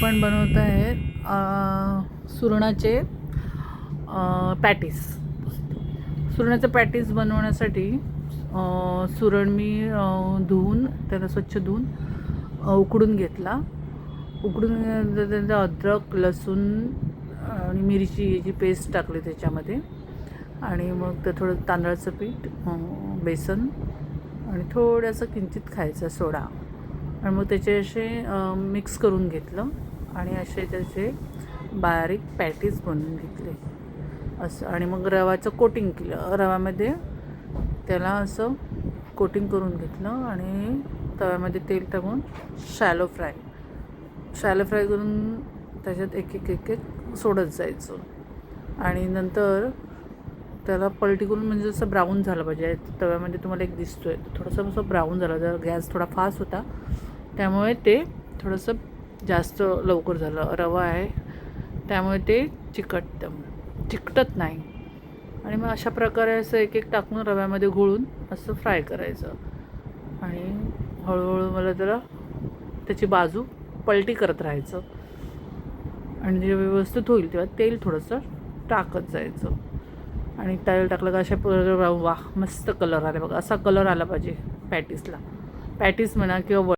आपण बनवत आहे सुरणाचे पॅटीस. सुरणाचे पॅटीस बनवण्यासाठी सुरण मी धुवून त्याला स्वच्छ धुवून उकडून घेतला. उकडून त्याचा अद्रक, लसूण आणि मिरची याची पेस्ट टाकली त्याच्यामध्ये. आणि मग ते थोडं तांदळाचं पीठ, बेसन आणि थोडंसं किंचित खायचा सोडा, आणि मग त्याचे असे मिक्स करून घेतलं आणि असे त्याचे बारीक पॅटीस बनवून घेतले असं. आणि मग रव्याचं कोटिंग केलं, रव्यामध्ये त्याला असं कोटिंग करून घेतलं आणि तव्यामध्ये तेल टाकून शॅलो फ्राय करून त्याच्यात एक एक सोडत जायचं. आणि नंतर त्याला पलटी करून, म्हणजे जसं ब्राऊन झालं पाहिजे तव्यामध्ये, तुम्हाला एक दिसतो आहे थोडंसं असं ब्राऊन झालं. जर गॅस थोडा फास्ट होता त्यामुळे ते थोडंसं जास्त लवकर झालं. रवा आहे त्यामुळे ते चिकटत नाही. आणि मग अशा प्रकारे असं एक एक टाकून रव्यामध्ये घोळून असं फ्राय करायचं. आणि हळूहळू मला त्याची बाजू पलटी करत राहायचं. आणि जे व्यवस्थित होईल तेव्हा तेल थोडंसं टाकत जायचं. आणि तेल टाकलं का अशा वा मस्त कलर आला बघा. असा कलर आला पाहिजे पॅटीसला. पॅटीस म्हणा किंवा